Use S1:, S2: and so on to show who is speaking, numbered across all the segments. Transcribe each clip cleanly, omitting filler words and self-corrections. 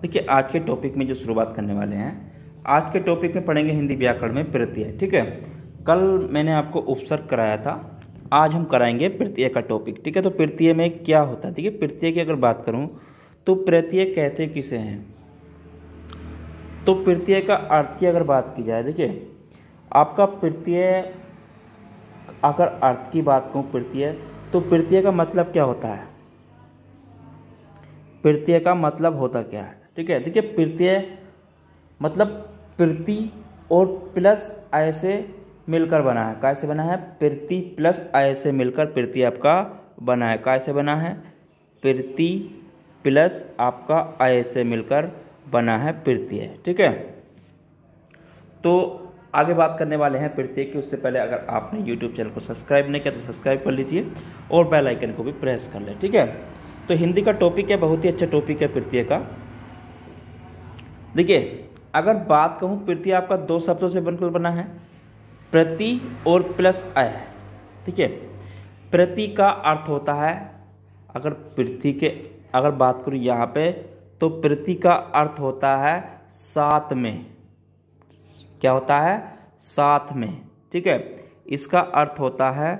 S1: देखिए आज के टॉपिक में जो शुरुआत करने वाले हैं, आज के टॉपिक में पढ़ेंगे हिंदी व्याकरण में प्रत्यय। ठीक है, कल मैंने आपको उपसर्ग कराया था, आज हम कराएंगे प्रत्यय का टॉपिक। ठीक है, तो प्रत्यय में क्या होता है? देखिए प्रत्यय की अगर बात करूं तो प्रत्यय कहते किसे हैं? तो प्रत्यय का अर्थ की अगर बात की जाए, देखिए आपका प्रत्यय, अगर अर्थ की बात कहूँ प्रत्यय, तो प्रत्यय का मतलब क्या होता है? प्रत्यय का मतलब होता क्या है? ठीक है, देखिए प्रत्यय मतलब प्रति और प्लस अय से मिलकर बना है। कैसे बना है? प्रति प्लस अय से मिलकर प्रत्यय आपका बना है। कैसे बना है? प्रति प्लस आपका अय से मिलकर बना है प्रत्यय। ठीक है, तो आगे बात करने वाले हैं प्रत्यय की। उससे पहले अगर आपने YouTube चैनल को सब्सक्राइब नहीं किया तो सब्सक्राइब कर लीजिए और बेल आइकन को भी प्रेस कर लें। ठीक है, तो हिंदी का टॉपिक है, बहुत ही अच्छा टॉपिक है प्रत्यय का। देखिए अगर बात कहूँ, प्रत्यय आपका दो शब्दों से बनकर बना है, प्रति और प्लस अय। ठीक है, प्रति का अर्थ होता है, अगर प्रति के अगर बात करूँ यहाँ पे, तो प्रति का अर्थ होता है साथ में। क्या होता है? साथ में। ठीक है, इसका अर्थ होता है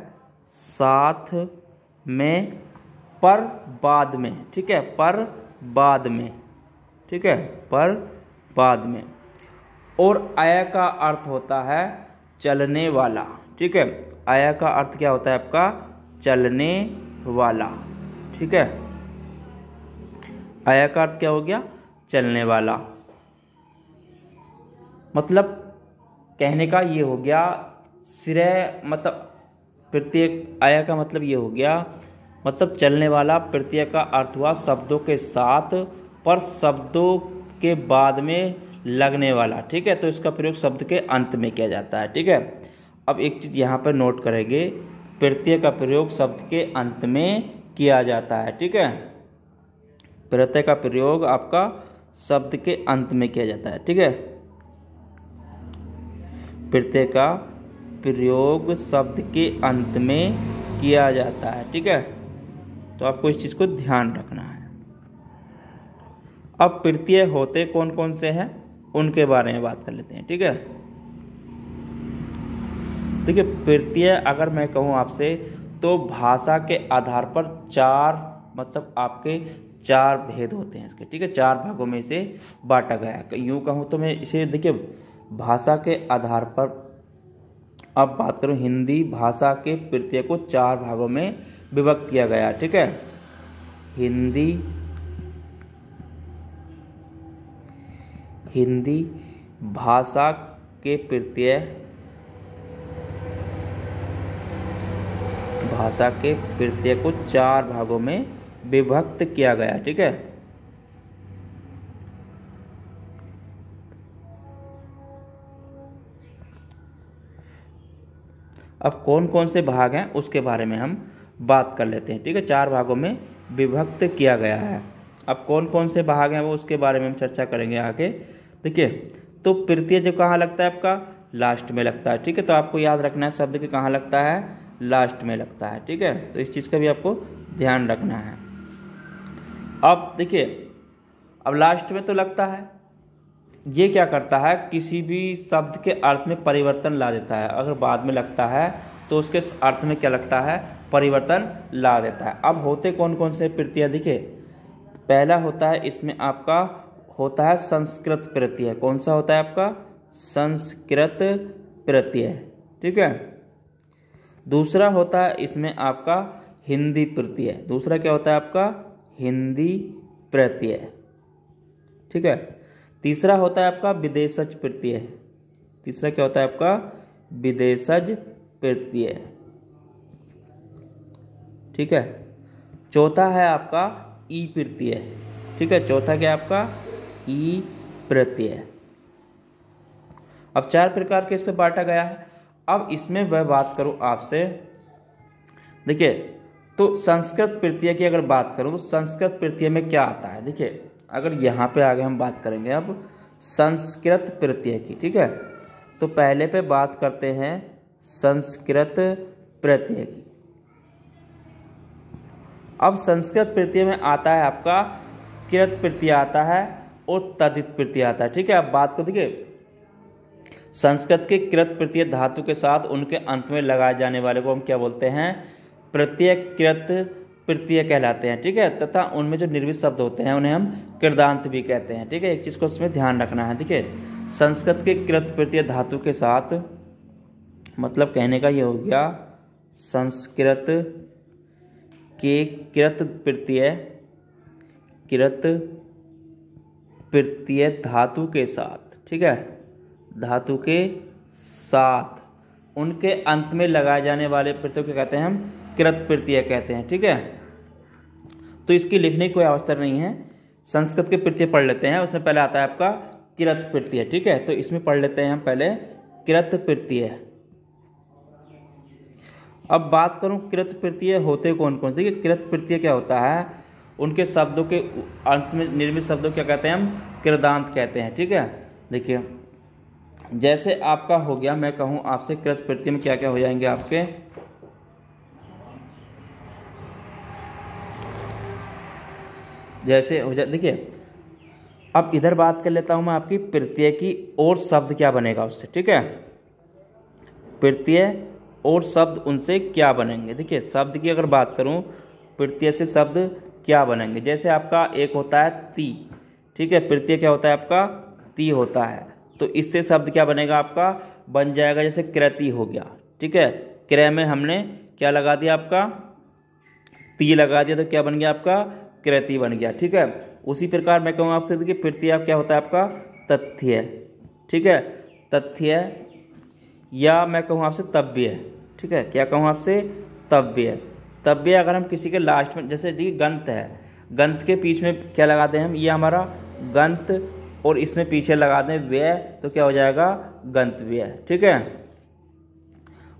S1: साथ में, पर बाद में। ठीक है, पर बाद में। ठीक है, पर बाद में। और अय का अर्थ होता है चलने वाला। ठीक है, अय का अर्थ क्या होता है आपका? चलने वाला। ठीक है, अय का अर्थ क्या हो गया? चलने वाला। मतलब कहने का ये हो गया, श्रेय मतलब प्रत्यय अय का मतलब ये हो गया, मतलब चलने वाला। प्रत्यय का अर्थ हुआ शब्दों के साथ पर शब्दों के बाद में लगने वाला। ठीक है, तो इसका प्रयोग शब्द के अंत में किया जाता है। ठीक है, अब एक चीज़ यहाँ पर नोट करेंगे, प्रत्यय का प्रयोग शब्द के अंत में किया जाता है। ठीक है, प्रत्यय का प्रयोग आपका शब्द के अंत में किया जाता है। ठीक है, प्रत्यय का प्रयोग शब्द के अंत में किया जाता है। ठीक है, तो आपको इस चीज़ को ध्यान रखना है। अब प्रत्यय होते कौन कौन से हैं उनके बारे में बात कर लेते हैं। ठीक है, देखिए प्रत्यय अगर मैं कहूँ आपसे, तो भाषा के आधार पर चार, मतलब आपके चार भेद होते हैं इसके। ठीक है, चार भागों में इसे बांटा गया है। यूँ कहूँ तो मैं इसे, देखिए भाषा के आधार पर अब बात करूँ, हिंदी भाषा के प्रत्यय को चार भागों में विभक्त किया गया है। ठीक है, हिंदी भाषा के प्रत्यय, भाषा के प्रत्यय को चार भागों में विभक्त किया गया। ठीक है, अब कौन कौन से भाग हैं उसके बारे में हम बात कर लेते हैं। ठीक है, चार भागों में विभक्त किया गया है। अब कौन कौन से भाग हैं वो उसके बारे में हम चर्चा करेंगे आगे। देखिए, तो प्रत्यय जो कहाँ लगता है आपका? लास्ट में लगता है। ठीक है, तो आपको याद रखना है शब्द के कहाँ लगता है? लास्ट में लगता है। ठीक है, तो इस चीज़ का भी आपको ध्यान रखना है। अब देखिए, अब लास्ट में तो लगता है, ये क्या करता है? किसी भी शब्द के अर्थ में परिवर्तन ला देता है। अगर बाद में लगता है तो उसके अर्थ में क्या लगता है? परिवर्तन ला देता है। अब होते कौन कौन से प्रत्यय? देखिए पहला होता है, इसमें आपका होता है संस्कृत प्रत्यय। कौन सा होता है आपका? संस्कृत प्रत्यय। ठीक है, दूसरा होता है इसमें आपका हिंदी प्रत्यय। दूसरा क्या होता है आपका? हिंदी प्रत्यय। ठीक है, तीसरा होता है आपका विदेशज प्रत्यय। तीसरा क्या होता है आपका? विदेशज प्रत्यय। ठीक है, चौथा है आपका ई प्रत्यय। ठीक है, चौथा क्या है आपका? ई प्रत्यय। अब चार प्रकार के इस पे बांटा गया है। अब इसमें वह बात करूं आपसे, देखिए तो संस्कृत प्रत्यय की अगर बात करूं तो संस्कृत प्रत्यय में क्या आता है? देखिए अगर यहाँ पे आगे हम बात करेंगे अब संस्कृत प्रत्यय की। ठीक है, तो पहले पे बात करते हैं संस्कृत प्रत्यय की। अब संस्कृत प्रत्यय में आता है आपका कृत प्रत्यय आता है और तदित प्रत्यय आता है। ठीक है, अब बात को देखिए, संस्कृत के कृत प्रत्यय धातु के साथ उनके अंत में लगाए जाने वाले को हम क्या बोलते हैं, प्रत्यय कृत प्रत्यय कहलाते हैं। ठीक है, तथा उनमें जो निर्मित शब्द होते हैं उन्हें हम कृदांत भी कहते हैं। ठीक है, एक चीज़ को उसमें ध्यान रखना है। ठीक है, संस्कृत के कृत प्रत्यय धातु के साथ, मतलब कहने का ये हो गया, संस्कृत के कृत प्रत्यय धातु के साथ, ठीक है, धातु के साथ उनके अंत में लगाए जाने वाले प्रत्यय को कहते हैं हम कृत प्रत्यय कहते हैं। ठीक है, तो इसकी लिखने की कोई आवश्यकता नहीं है। संस्कृत के प्रत्यय पढ़ लेते हैं, उसमें पहले आता है आपका कृत प्रत्यय। ठीक है, तो इसमें पढ़ लेते हैं हम पहले कृत प्रत्यय। अब बात करूं कृत प्रत्यय होते कौन कौन से। कृत प्रत्यय क्या होता है, उनके शब्दों के अंत में निर्मित शब्दों क्या कहते हैं हम, कृदांत कहते हैं। ठीक है, देखिए जैसे आपका हो गया, मैं कहूं आपसे कृत प्रत्यय में क्या क्या हो जाएंगे आपके, जैसे हो जाए, देखिए अब इधर बात कर लेता हूं मैं आपकी प्रत्यय की, और शब्द क्या बनेगा उससे। ठीक है, प्रत्यय और शब्द उनसे क्या बनेंगे। देखिए शब्द की अगर बात करूं, प्रत्यय से शब्द क्या बनेंगे, जैसे आपका एक होता है ती। ठीक है, प्रत्यय क्या होता है आपका, ती होता है, तो इससे शब्द क्या बनेगा आपका, बन जाएगा जैसे कृति हो गया। ठीक है, क्रय में हमने क्या लगा दिया आपका, ती लगा दिया, तो क्या बन गया आपका, कृति बन गया। ठीक है, उसी प्रकार मैं कहूँ आपसे देखिए प्रत्यय क्या होता है आपका, तथ्य। ठीक है, तथ्य, या मैं कहूँ आपसे तव्य। ठीक है, क्या कहूँ आपसे, तव्य। तव्य अगर हम किसी के लास्ट में, जैसे देखिए गंत है, गंत के बीच में क्या लगा दें हम, ये हमारा गंत, और इसमें पीछे लगा दें व्यय, तो क्या हो जाएगा, गंतव्य। ठीक है,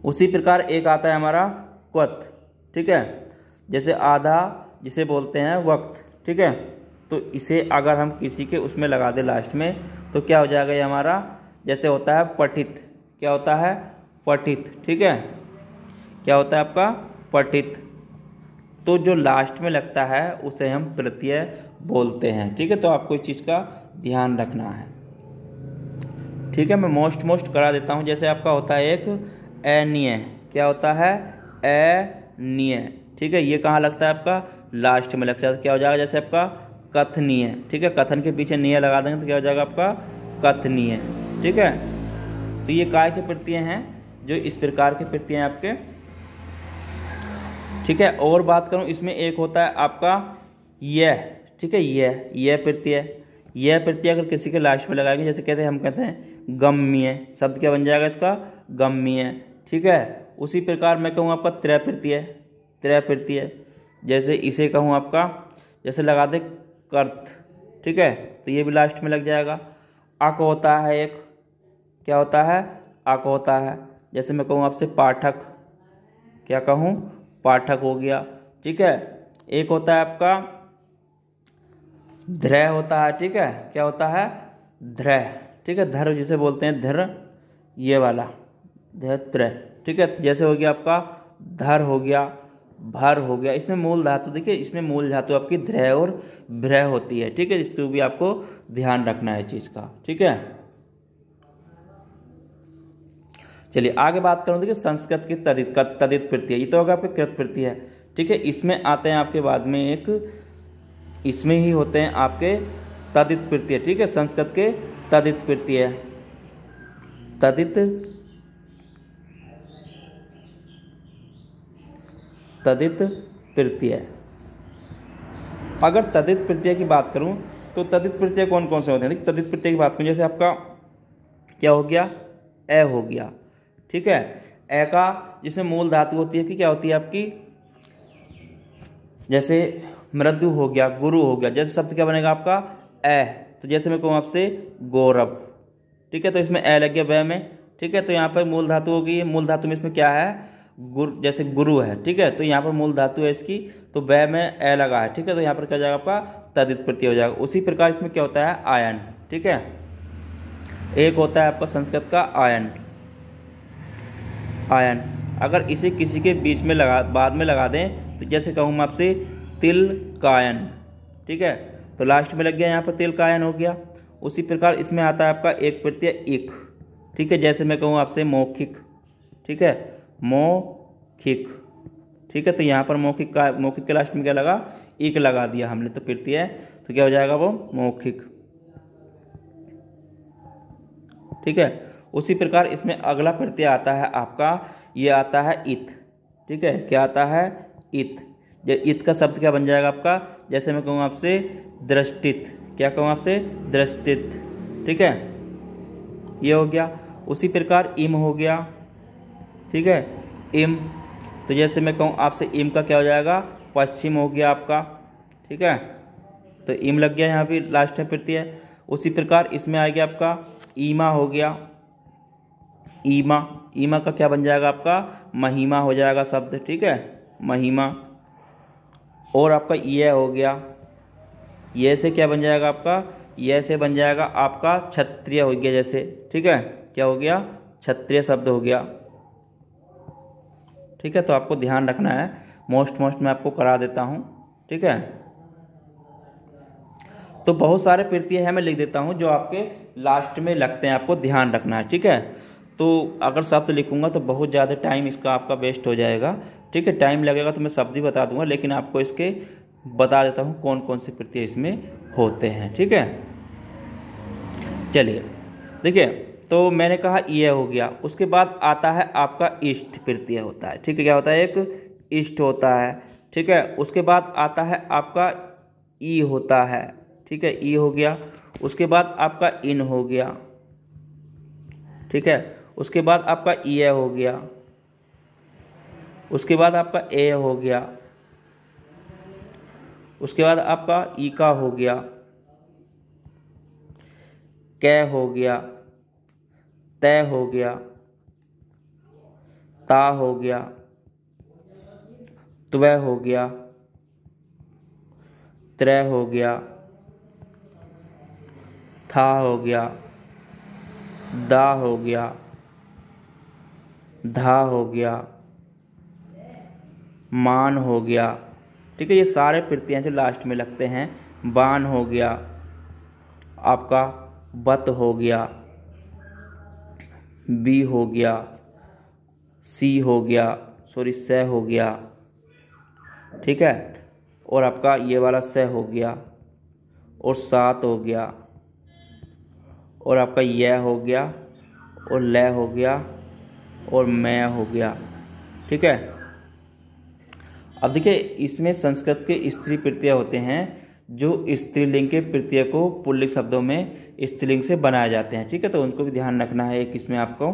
S1: उसी प्रकार एक आता है हमारा क्वथ। ठीक है, जैसे आधा जिसे बोलते हैं वक्त। ठीक है, तो इसे अगर हम किसी के उसमें लगा दें लास्ट में, तो क्या हो जाएगा ये हमारा, जैसे होता है पठित। क्या होता है, पठित। ठीक है, क्या होता है आपका, पठित। तो जो लास्ट में लगता है उसे हम प्रत्यय बोलते हैं। ठीक है, तो आपको इस चीज़ का ध्यान रखना है। ठीक है, मैं मोस्ट करा देता हूँ। जैसे आपका होता है एक अनिय। क्या होता है, अनिय। ठीक है, ये कहाँ लगता है आपका, लास्ट में लगता है, क्या हो जाएगा, जैसे आपका कथनीय। ठीक है, कथन के पीछे निय लगा देंगे तो क्या हो जाएगा आपका, कथनीय। ठीक है, तो ये काय के प्रत्यय हैं, जो इस प्रकार के प्रत्यय हैं आपके। ठीक है, और बात करूं, इसमें एक होता है आपका यह। ठीक है, यह प्रत्यय। यह प्रत्यय अगर किसी के लास्ट में लगाएंगे, जैसे कहते हैं, हम कहते हैं गम्य, शब्द क्या बन जाएगा इसका, गम्य। ठीक है, उसी प्रकार मैं कहूँ आपका त्रय प्रत्यय, जैसे इसे कहूँ आपका, जैसे लगा दे कर्त। ठीक है, तो ये भी लास्ट में लग जाएगा। अक होता है एक, क्या होता है, अक होता है, जैसे मैं कहूँ आपसे पाठक। क्या कहूँ, पाठक हो गया। ठीक है, एक होता है आपका ध्रय होता है। ठीक है, क्या होता है, ध्रय। ठीक है, धर जिसे बोलते हैं, धर, ये वाला धृ। ठीक है, जैसे हो गया आपका धर हो गया, भर हो गया। इसमें मूल धातु देखिए, इसमें मूल धातु आपकी ध्रय और भ्रय होती है। ठीक है, इसको भी आपको ध्यान रखना है इस चीज़ का। ठीक है, चलिए आगे बात करूँ। देखिए संस्कृत की तदित प्रत्यय, ये तो होगा आपके कृत प्रत्यय। ठीक है, इसमें आते हैं आपके बाद में एक, इसमें ही होते हैं आपके तदित प्रत्यय। ठीक है, संस्कृत के तदित प्रत्यय, तदित प्रत्यय। अगर तदित प्रत्यय की बात करूं तो तदित प्रत्यय कौन कौन से होते हैं। तदित प्रत्यय की बात करूं, जैसे आपका क्या हो गया, ए हो गया। ठीक है, ए का जिसमें मूल धातु होती है कि क्या होती है आपकी, जैसे मृदु हो गया, गुरु हो गया। जैसे शब्द क्या बनेगा आपका, ए, तो जैसे मैं कहूँ आपसे गौरव। ठीक है, तो इसमें ए लग गया वह में। ठीक है, तो यहाँ पर मूल धातु होगी, मूल धातु में इसमें क्या है, गुरु, जैसे गुरु है। ठीक है, तो यहाँ पर मूल धातु है इसकी, तो वह में ए लगा है। ठीक है, तो यहाँ पर क्या जाएगा आपका तदित प्रत्यय हो जाएगा। उसी प्रकार इसमें क्या होता है, आयन। ठीक है, एक होता है आपका संस्कृत का आयन। अगर इसे किसी के बीच में बाद में लगा दें, तो जैसे कहूँ मैं आपसे तिल कायन। ठीक है, तो लास्ट में लग गया यहाँ पर तेल का आयन हो गया। उसी प्रकार इसमें आता है आपका एक प्रत्यय इक, ठीक है। जैसे मैं कहूँ आपसे मौखिक, ठीक है, मौखिक, ठीक है। तो यहाँ पर मौखिक के लास्ट में क्या लगा, इक लगा दिया हमने, तो प्रत्यय तो क्या हो जाएगा वो मौखिक, ठीक है। उसी प्रकार इसमें अगला प्रत्यय आता है आपका, ये आता है इत, ठीक है। क्या आता है, इत। इत का शब्द क्या बन जाएगा आपका, जैसे मैं कहूँ आपसे दृष्टित, क्या कहूँ आपसे दृष्टित, ठीक है, ये हो गया। उसी प्रकार इम हो गया, ठीक है, इम। तो जैसे मैं कहूँ आपसे इम का क्या हो जाएगा, पश्चिम हो गया आपका, ठीक है। तो इम लग गया यहाँ भी लास्ट में प्रत्यय। उसी प्रकार इसमें आ गया आपका ईमा हो गया, ईमा। ईमा का क्या बन जाएगा आपका, महिमा हो जाएगा शब्द, ठीक है, महिमा। और आपका यह हो गया, ये से क्या बन जाएगा आपका, यह से बन जाएगा आपका क्षत्रिय हो गया जैसे, ठीक है, क्या हो गया, क्षत्रिय शब्द हो गया, ठीक है। तो आपको ध्यान रखना है, मोस्ट मैं आपको करा देता हूँ, ठीक है। तो बहुत सारे प्रत्यय है, मैं लिख देता हूँ जो आपके लास्ट में लगते हैं, आपको ध्यान रखना है, ठीक है। तो अगर शब्द लिखूंगा तो बहुत ज़्यादा टाइम इसका आपका वेस्ट हो जाएगा, ठीक है। टाइम लगेगा तो मैं शब्द ही बता दूंगा, लेकिन आपको इसके बता देता हूँ कौन कौन से प्रत्यय इसमें होते हैं, ठीक है। चलिए देखिए, तो मैंने कहा यह हो गया। उसके बाद आता है आपका इष्ट प्रत्यय होता है, ठीक है। क्या होता है, एक इष्ट होता है, ठीक है। उसके बाद आता है आपका ई होता है, ठीक है, ई हो गया। उसके बाद आपका इन हो गया, ठीक है। उसके बाद आपका य हो गया। उसके बाद आपका ए हो गया। उसके बाद आपका ईका हो गया, कै हो गया, तय हो गया, ता हो गया, त्वय हो गया, त्रय हो गया, था हो गया, दा हो गया, धा हो गया, मान हो गया, ठीक है। ये सारे प्रत्यय हैं जो लास्ट में लगते हैं। बान हो गया आपका, बत हो गया, बी हो गया, सी हो गया, सॉरी स हो गया, ठीक है। और आपका ये वाला स हो गया, और सात हो गया, और आपका यह हो गया, और ल हो गया, और मैं हो गया, ठीक है। अब देखिए, इसमें संस्कृत के स्त्री प्रत्यय होते हैं जो स्त्रीलिंग के प्रत्यय को पुल्लिंग शब्दों में स्त्रीलिंग से बनाए जाते हैं, ठीक है। तो उनको भी ध्यान रखना है। एक इसमें आपको,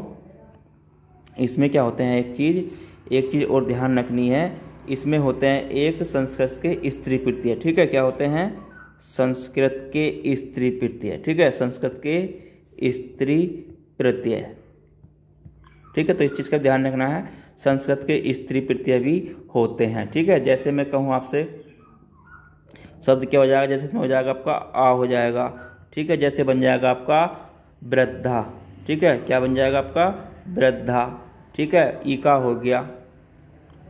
S1: इसमें क्या होते हैं, एक चीज़ और ध्यान रखनी है। इसमें होते हैं एक संस्कृत के स्त्री प्रत्यय, ठीक है। क्या होते हैं, संस्कृत के स्त्री प्रत्यय, ठीक है, संस्कृत के स्त्री प्रत्यय, ठीक है। तो इस चीज़ का ध्यान रखना है, संस्कृत के स्त्री प्रत्यय भी होते हैं, ठीक है। जैसे मैं कहूँ आपसे, शब्द क्या हो जाएगा, जैसे इसमें हो जाएगा आपका आ हो जाएगा, ठीक है। जैसे बन जाएगा आपका वृद्धा, ठीक है, क्या बन जाएगा आपका वृद्धा, ठीक है। ईका हो गया,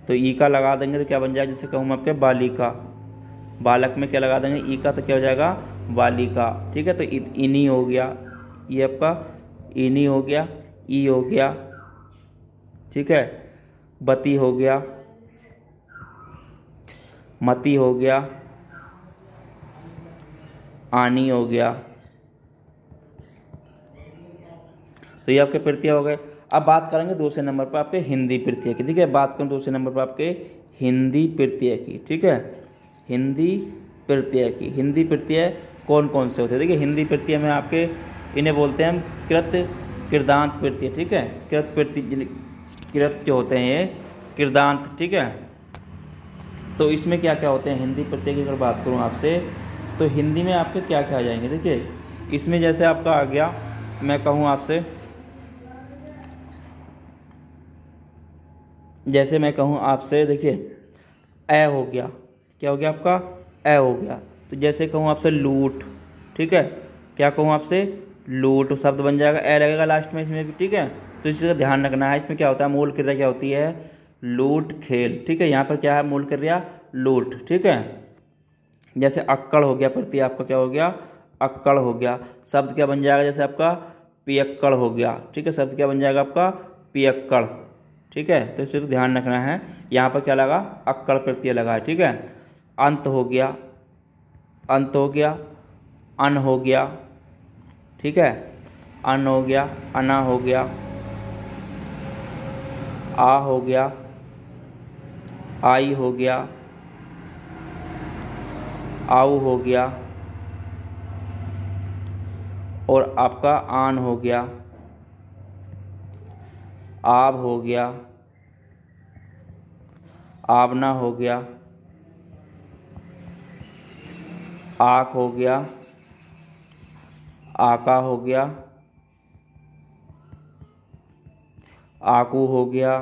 S1: तो ईका लगा देंगे तो क्या बन जाएगा, जैसे कहूँ मैं आपके बालिका, बालक में क्या लगा देंगे ईका, तो क्या हो जाएगा बालिका, ठीक है। तो इनी हो गया, ये आपका इनी हो गया, ई हो गया, ठीक है। बती हो गया, मती हो गया, आनी हो गया। तो ये आपके प्रत्यय हो गए। अब बात करेंगे दूसरे नंबर पर आपके हिंदी प्रत्यय की, ठीक है। बात करें दूसरे नंबर पर आपके हिंदी प्रत्यय की, ठीक है, हिंदी प्रत्यय की। हिंदी प्रत्यय कौन कौन से होते हैं, देखिए हिंदी प्रत्यय में आपके इन्हें बोलते हैं हम कृदांत प्रत्यय, ठीक है। कृत जो होते हैं ये कृदांत, ठीक है। तो इसमें क्या क्या होते हैं हिंदी प्रत्यय की अगर बात करूं आपसे, तो हिंदी में आपके क्या क्या आ जाएंगे, देखिए इसमें जैसे आपका आ गया, मैं कहूं आपसे, जैसे मैं कहूं आपसे, देखिए ए हो गया, क्या हो गया आपका ए हो गया। तो जैसे कहूं आपसे लूट, ठीक है, क्या कहूं आपसे लूट, शब्द बन जाएगा, ए लगेगा लास्ट में इसमें भी, ठीक है। तो इस चीज़ का ध्यान रखना है। इसमें क्या होता है, मूल क्रिया क्या होती है, लूट खेल, ठीक है। यहाँ पर क्या है मूल क्रिया, लूट, ठीक है। जैसे अक्कड़ हो गया, प्रत्यय आपका क्या हो गया, अक्कड़ हो गया। शब्द क्या बन जाएगा, जैसे आपका पियक्कड़ हो गया, ठीक है, शब्द क्या बन जाएगा आपका, पियक्कड़, ठीक है। तो इसे तो ध्यान रखना है, यहाँ पर क्या लगा, अक्कड़ प्रत्यय लगा है, ठीक है। अंत हो गया, अंत हो गया, अन हो गया, ठीक है, अन हो गया, अना हो गया, आ हो गया, आई हो गया, आऊ हो गया, और आपका आन हो गया, आब हो गया, आबना हो गया, आक हो गया, आका हो गया, आकू हो गया,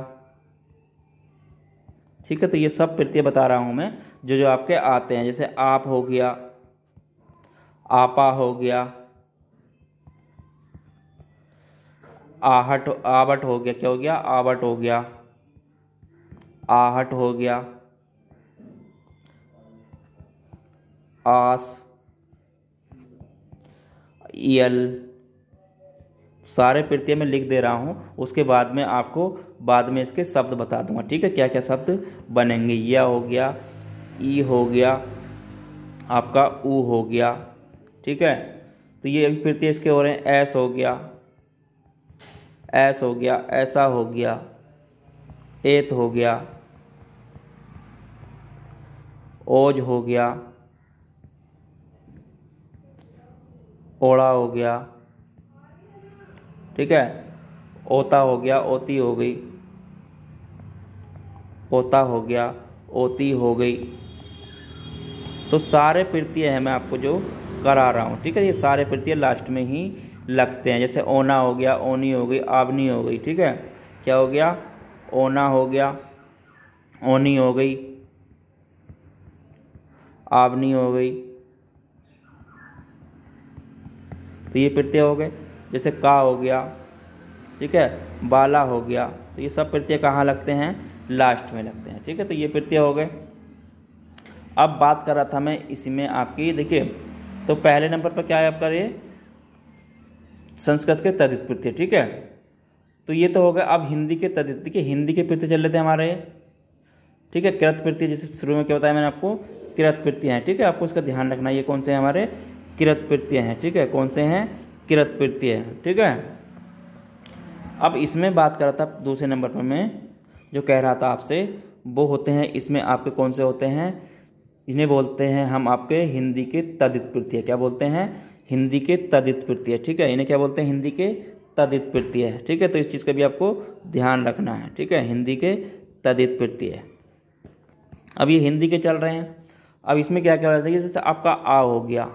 S1: ठीक है। तो ये सब प्रत्यय बता रहा हूं मैं जो जो आपके आते हैं। जैसे आप हो गया, आपा हो गया, आहट, आवट हो गया, क्या हो गया, आवट हो गया, आहट हो गया, आस, यल, सारे प्रत्यय मैं लिख दे रहा हूँ, उसके बाद में आपको बाद में इसके शब्द बता दूंगा, ठीक है, क्या क्या शब्द बनेंगे। या हो गया, ई हो गया, आपका ऊ हो गया, ठीक है। तो ये अभी प्रत्यय इसके हो रहे हैं। ऐस हो गया, ऐस हो गया, ऐसा हो गया, एत हो गया, ओज हो गया, ओड़ा हो गया, ठीक है, ओता हो गया, ओती हो गई, ओता हो गया, ओती हो गई। तो सारे प्रत्यय हैं मैं आपको जो करा रहा हूँ, ठीक है। ये सारे प्रत्यय लास्ट में ही लगते हैं। जैसे ओना हो गया, ओनी हो गई, आबनी हो गई, ठीक है, क्या हो गया, ओना हो गया, ओनी हो गई, आबनी हो गई। तो ये प्रत्यय हो गए। जैसे का हो गया, ठीक है, बाला हो गया। तो ये सब प्रत्यय कहाँ लगते हैं, लास्ट में लगते हैं, ठीक है। तो ये प्रत्यय हो गए। अब बात कर रहा था मैं इसमें आपकी, देखिए, तो पहले नंबर पर क्या है आपका, ये संस्कृत के तद्धित प्रत्यय, ठीक है। तो ये तो हो गया। अब हिंदी के तद्धित, देखिए हिंदी के प्रत्यय चल रहे थे हमारे, ठीक है। कृत प्रत्यय, जैसे शुरू में क्या बताया मैंने आपको, कृत प्रत्यय हैं, ठीक है। आपको इसका ध्यान रखना, ये कौन से हैं हमारे, कृत प्रत्यय हैं, ठीक है। कौन से हैं, कृत प्रत्यय हैं, ठीक है। अब इसमें बात कर रहा था दूसरे नंबर पर मैं जो कह रहा था आपसे, वो होते हैं इसमें आपके कौन से होते हैं, इन्हें बोलते हैं हम आपके हिंदी के तद्धित प्रत्यय। क्या बोलते हैं, हिंदी के तद्धित प्रत्यय, ठीक है। इन्हें क्या बोलते हैं, हिंदी के तद्धित प्रत्यय, ठीक है। तो इस चीज़ का भी आपको ध्यान रखना है, ठीक है, हिंदी के तद्धित प्रत्यय। अब ये हिंदी के चल रहे हैं। अब इसमें क्या क्या रहता है, जैसे आपका आ हो गया,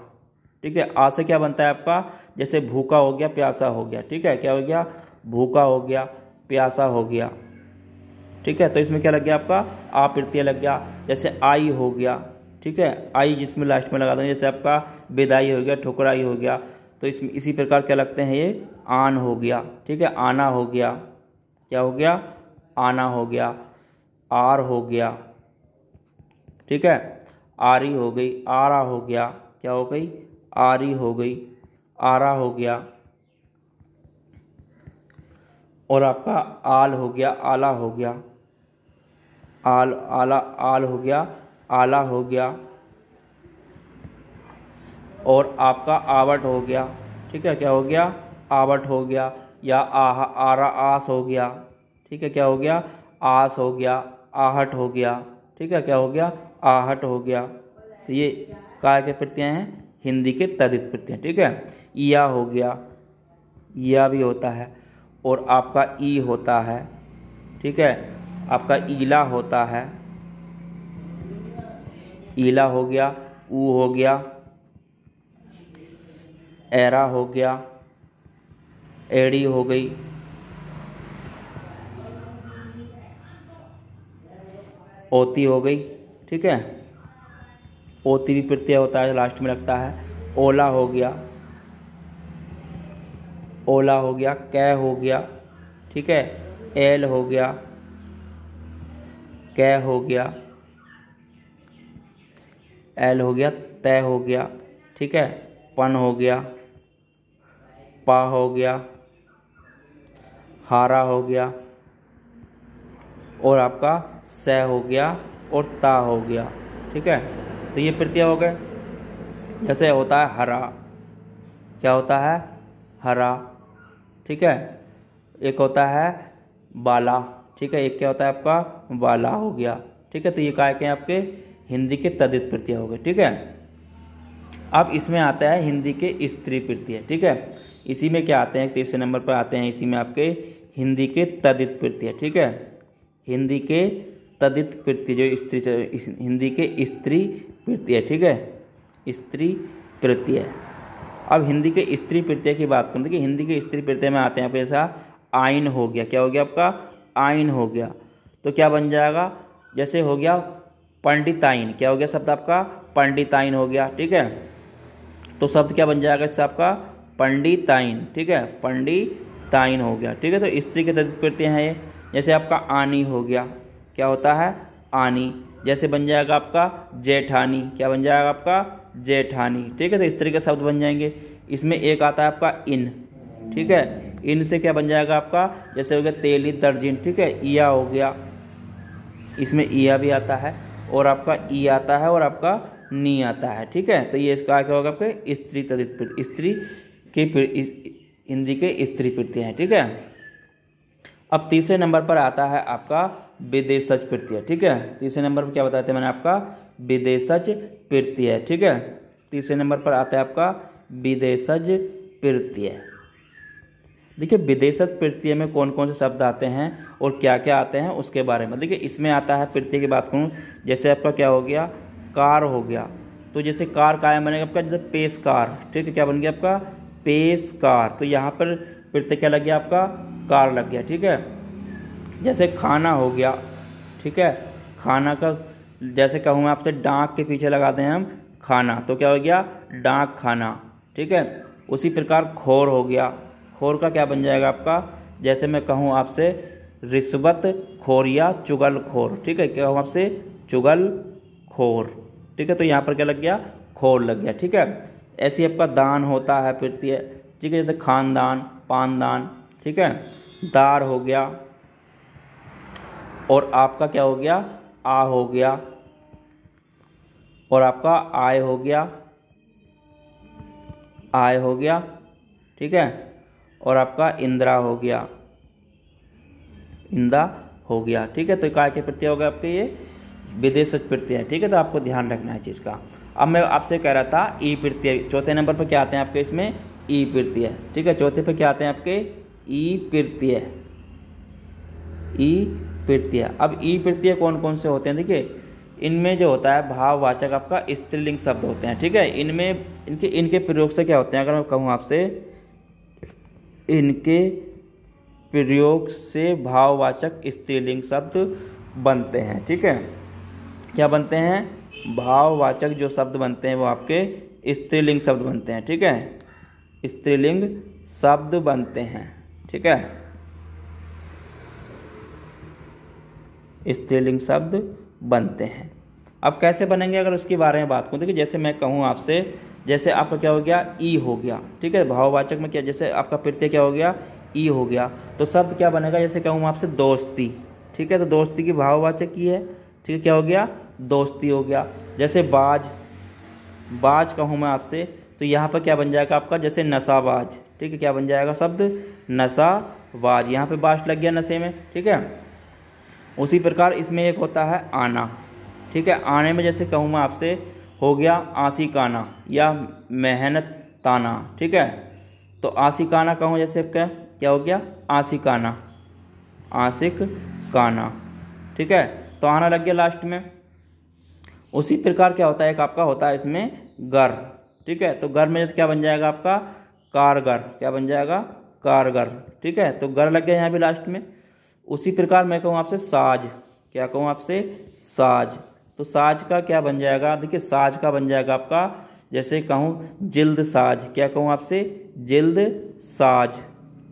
S1: ठीक है। आ से क्या बनता है आपका, जैसे भूखा हो गया, प्यासा हो गया, ठीक है, क्या हो गया, भूखा हो गया, प्यासा हो गया, ठीक है। तो इसमें क्या लग गया आपका, आ प्रत्यय लग गया। जैसे आई हो गया, ठीक है, आई जिसमें लास्ट में लगा देंगे। जैसे आपका विदाई हो गया, ठुकराई हो गया। तो इसमें इसी प्रकार क्या लगते हैं, ये आन हो गया, ठीक है, आना हो गया, क्या हो गया, आना हो गया, आर हो गया, ठीक है, आरी हो गई, आरा हो गया, क्या हो गई, आरी हो गई, आरा हो गया। और आपका आल हो गया, आला हो गया, आल, आला, आल हो गया, आला हो गया। और आपका आवट हो गया, ठीक है, क्या हो गया, आवट हो गया। या आहा, आरा, आस हो गया, ठीक है, क्या हो गया, आस हो गया, आहट हो गया, ठीक है, क्या हो गया, आहट हो गया। तो ये काय के प्रत्यय हैं, हिंदी के तद्धित प्रत्यय, ठीक है। या हो गया, या भी होता है। और आपका ई होता है, ठीक है, आपका ईला होता है, ईला हो गया, ऊ हो गया, एरा हो गया, एड़ी हो गई, ओती हो गई, ठीक है। ओती भी प्रत्यय होता है, लास्ट में लगता है। ओला हो गया, ओला हो गया, कै हो गया, ठीक है, एल हो गया, कै हो गया, एल हो गया, तय हो गया, ठीक है, पन हो गया, पा हो गया, हारा हो गया, और आपका स हो गया और ता हो गया, ठीक है। तो ये प्रत्यय हो गए। जैसे होता है हरा, क्या होता है, हरा, ठीक है। एक होता है बाला, ठीक है, एक क्या होता है आपका, बाला हो गया, ठीक है। तो ये काय के आपके हिंदी के तद्धित प्रत्यय हो गए, ठीक है। अब इसमें आता है हिंदी के स्त्री प्रत्यय, ठीक है। इसी में क्या आते हैं, तीसरे नंबर पर आते हैं इसी में आपके हिंदी के तद्धित प्रत्यय, ठीक है। हिंदी के तद्धित प्रत्यय जो स्त्री, हिंदी के स्त्री प्रत्यय, ठीक है, स्त्री प्रत्यय। अब हिंदी के स्त्री प्रत्यय की बात करें, देखिए हिंदी के स्त्री प्रत्यय में आते हैं आप, ऐसा आइन हो गया, क्या हो गया आपका, आइन हो गया। तो क्या बन जाएगा, जैसे हो गया पंडिताइन, क्या हो गया शब्द आपका, पंडिताइन हो गया, ठीक है। तो शब्द क्या बन जाएगा इससे आपका, पंडिताइन, ठीक है, पंडिताइन हो गया, ठीक है। तो स्त्री के तद्धित प्रत्यय हैं ये। जैसे आपका आनी हो गया, क्या होता है, आनी। जैसे बन जाएगा आपका जेठानी, क्या बन जाएगा आपका, जेठानी, ठीक है। तो इस तरह के शब्द बन जाएंगे। इसमें एक आता है आपका इन, ठीक है, इन से क्या बन जाएगा आपका, जैसे हो गया तेली दर्जिन, ठीक है, ईया हो गया, इसमें ईया भी आता है और आपका ई आता है और आपका नी आता है, ठीक है। तो ये इसका क्या होगा आपके स्त्री तद्धित, स्त्री के हिंदी के स्त्री प्रत्यय हैं, ठीक है। अब तीसरे नंबर पर आता है आपका विदेशज प्रत्यय, ठीक है। तीसरे नंबर पर क्या बताते हैं मैंने आपका, विदेशज प्रत्यय, ठीक है। तीसरे नंबर पर आता है आपका विदेशज प्रत्यय। देखिए विदेशज प्रत्यय में कौन कौन से शब्द आते हैं और क्या क्या आते हैं उसके बारे में। देखिए इसमें आता है, प्रत्यय की बात करूँ, जैसे आपका क्या हो गया, कार हो गया। तो जैसे कार कायम बनेगा आपका, जैसे पेशकार, ठीक है, क्या बन गया आपका, पेशकार। तो यहाँ पर प्रत्यय क्या लग गया आपका, कार लग गया, ठीक है। जैसे खाना हो गया, ठीक है, खाना का जैसे कहूँ मैं आपसे, डाक के पीछे लगाते हैं हम खाना, तो क्या हो गया, डाक खाना, ठीक है। उसी प्रकार खोर हो गया, खोर का क्या बन जाएगा आपका, जैसे मैं कहूँ आपसे रिश्वत खोर या चुगल खोर, ठीक है, क्या कहूँ आपसे, चुगल खोर, ठीक है। तो यहाँ पर क्या लग गया, खोर लग गया, ठीक है। ऐसे आपका दान होता है प्रत्यय, ठीक है, जैसे खानदान, पानदान, ठीक है। दार हो गया और आपका क्या हो गया, आ हो गया और आपका आय हो गया, आय हो गया, ठीक है। और आपका इंदिरा हो गया, इंदा हो गया, ठीक है। तो काय के प्रत्यय हो गए आपके ये विदेशज प्रत्यय, ठीक है। तो आपको ध्यान रखना है चीज़ का। अब मैं आपसे कह रहा था ई प्रत्यय, चौथे नंबर पर क्या आते हैं आपके इसमें, ई प्रत्यय, ठीक है। चौथे पे क्या आते हैं आपके, ई प्रत्यय, ई प्रत्यय। अब ई प्रत्यय कौन कौन से होते हैं, देखिए इनमें जो होता है भाववाचक आपका स्त्रीलिंग शब्द होते हैं, ठीक है। इनमें इनके प्रयोग से क्या होते हैं, अगर मैं कहूँ आपसे, इनके प्रयोग से भाववाचक स्त्रीलिंग शब्द बनते हैं, ठीक है। क्या बनते हैं, भाववाचक जो शब्द बनते हैं वो आपके स्त्रीलिंग शब्द बनते हैं, ठीक है, स्त्रीलिंग शब्द बनते हैं, ठीक है, स्त्रीलिंग शब्द बनते हैं। अब कैसे बनेंगे अगर उसके बारे में बात करूँ, देखिए जैसे मैं कहूँ आपसे, जैसे आपका क्या हो गया, ई हो गया, ठीक है। भाववाचक में क्या, जैसे आपका प्रत्यय क्या हो गया, ई हो गया, तो शब्द क्या बनेगा, जैसे कहूँ आपसे दोस्ती, ठीक है। तो दोस्ती की भाववाचक ई है, ठीक है, क्या हो गया, दोस्ती हो गया। जैसे बाज, बाज कहूँ मैं आपसे, तो यहाँ पर क्या बन जाएगा आपका, जैसे नशाबाज, ठीक है, क्या बन जाएगा शब्द, नशाबाज। यहाँ पे बाज लग गया नशे में, ठीक है। उसी प्रकार इसमें एक होता है आना, ठीक है। आने में जैसे कहूँ मैं आपसे, हो गया आशिकाना या मेहनत ताना, ठीक है। तो आशिकाना कहूँ जैसे क्या हो गया, आशिकाना, आशिक काना, ठीक है। तो आना लग गया लास्ट में। उसी प्रकार क्या होता है, एक आपका होता है इसमें गर, ठीक है। तो गर में जैसे क्या बन जाएगा आपका, कारगर, क्या बन जाएगा, कारगर, ठीक है। तो गर लग गया यहाँ भी लास्ट में। उसी प्रकार मैं कहूँ आपसे साज, क्या कहूँ आपसे, साज। तो साज का क्या बन जाएगा, देखिए साज का बन जाएगा आपका, जैसे कहूँ जिल्द साज, क्या कहूँ आपसे, जिल्द साज,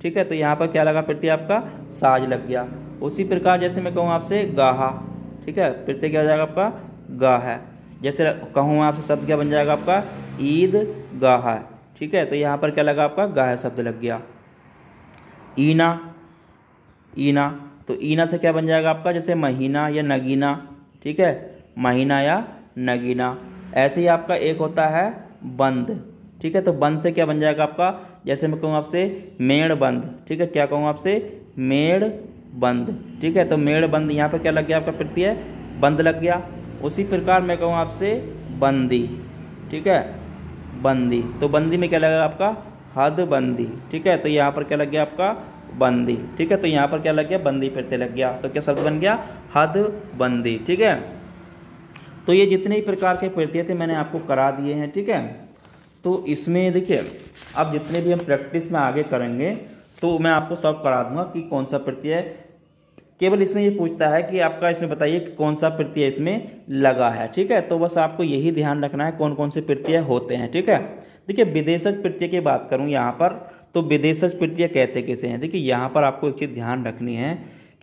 S1: ठीक है। तो यहाँ पर क्या लगा प्रत्यय आपका, साज लग गया। उसी प्रकार जैसे मैं कहूँ आपसे गाहा, ठीक है, प्रत्यय क्या हो जाएगा आपका, गा है। जैसे कहूँ आपसे शब्द क्या बन जाएगा आपका, ईद गाह, ठीक है। तो यहाँ पर क्या लगा आपका, गाह शब्द लग गया। ईना, ईना, तो ईना से क्या बन जाएगा आपका, जैसे महीना या नगीना, ठीक है, महीना या नगीना। ऐसे ही आपका एक होता है बंद, ठीक है। तो बंद से क्या बन जाएगा आपका, जैसे मैं कहूँ आपसे मेड़ बंद, ठीक है, क्या कहूँ आपसे, मेड़ बंद, ठीक है। तो मेड़ बंद, यहाँ पर क्या लग गया आपका, प्रत्यय बंद लग गया। उसी प्रकार मैं कहूँ आपसे बंदी, ठीक है, बंदी, तो बंदी में क्या लगेगा आपका, हद बंदी, ठीक है। तो यहाँ पर क्या लग गया आपका, बंदी, ठीक है। तो यहाँ पर क्या लग गया, बंदी प्रत्यय लग गया। तो क्या शब्द बन गया, हद बंदी, ठीक है। तो ये जितने ही प्रकार के प्रत्यय थे मैंने आपको करा दिए हैं, ठीक है। तो इसमें देखिए अब जितने भी हम प्रैक्टिस में आगे करेंगे तो मैं आपको सब करा दूंगा कि कौन सा प्रत्यय, केवल इसमें ये पूछता है कि आपका इसमें बताइए कि कौन सा प्रत्यय इसमें लगा है, ठीक है। तो बस आपको यही ध्यान रखना है कौन कौन से प्रत्यय होते हैं, ठीक है। देखिए विदेशज प्रत्यय की बात करूं यहाँ पर, तो विदेशज प्रत्यय कहते किसे हैं। देखिए यहाँ पर आपको एक चीज़ ध्यान रखनी है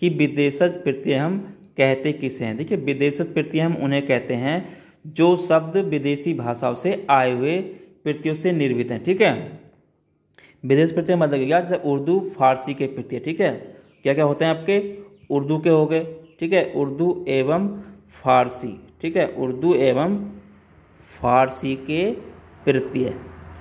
S1: कि विदेशज प्रत्यय हम कहते किसे हैं। देखिए विदेशज प्रत्यय हम उन्हें कहते हैं जो शब्द विदेशी भाषाओं से आए हुए प्रत्ययों से निर्मित हैं, ठीक है। विदेश प्रत्यय मतलब क्या, जैसे उर्दू फारसी के प्रत्यय, ठीक है। क्या क्या होते हैं आपके, उर्दू के हो गए, ठीक है, उर्दू एवं फारसी, ठीक है, उर्दू एवं फारसी के प्रत्यय।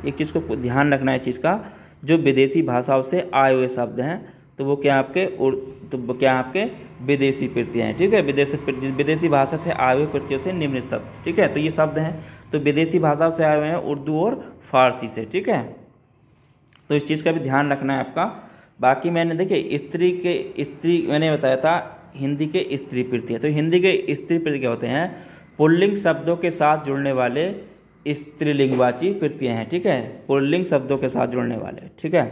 S1: एक चीज़ को ध्यान रखना है चीज़ का, जो विदेशी भाषाओं से आए हुए शब्द हैं तो वो क्या आपके, तो क्या आपके विदेशी प्रत्यय हैं, ठीक है। विदेशी भाषा से आए हुए प्रत्ययों से निम्नलिखित शब्द, ठीक है। तो ये शब्द हैं तो विदेशी भाषाओं से आए हुए हैं उर्दू और फारसी से, ठीक है। तो इस चीज़ का भी ध्यान रखना है आपका। बाकी मैंने देखिए स्त्री मैंने बताया था हिंदी के स्त्री प्रत्यय। तो हिंदी के स्त्री प्रत्यय क्या होते हैं, पुल्लिंग शब्दों के साथ जुड़ने वाले स्त्रीलिंगवाची प्रत्यय हैं, ठीक है। पुल्लिंग शब्दों के साथ जुड़ने वाले, ठीक है,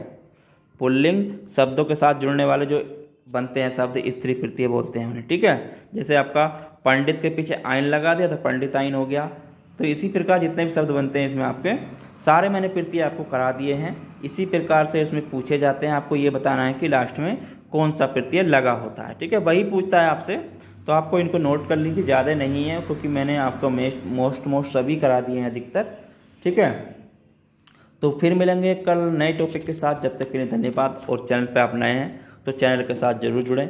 S1: पुल्लिंग शब्दों के साथ जुड़ने वाले जो बनते हैं शब्द स्त्री प्रत्यय बोलते हैं उन्हें, ठीक है। जैसे आपका पंडित के पीछे आइन लगा दिया तो पंडित आइन हो गया। तो इसी प्रकार जितने भी शब्द बनते हैं इसमें आपके सारे मैंने प्रत्यय आपको करा दिए हैं। इसी प्रकार से इसमें पूछे जाते हैं, आपको ये बताना है कि लास्ट में कौन सा प्रत्यय लगा होता है, ठीक है। वही पूछता है आपसे, तो आपको इनको नोट कर लीजिए, ज़्यादा नहीं है क्योंकि मैंने आपको मोस्ट सभी करा दिए हैं अधिकतर, ठीक है। तो फिर मिलेंगे कल नए टॉपिक के साथ, जब तक के लिए धन्यवाद। और चैनल पे आप नए हैं तो चैनल के साथ जरूर जुड़ें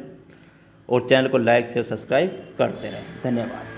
S1: और चैनल को लाइक शेयर सब्सक्राइब करते रहें। धन्यवाद।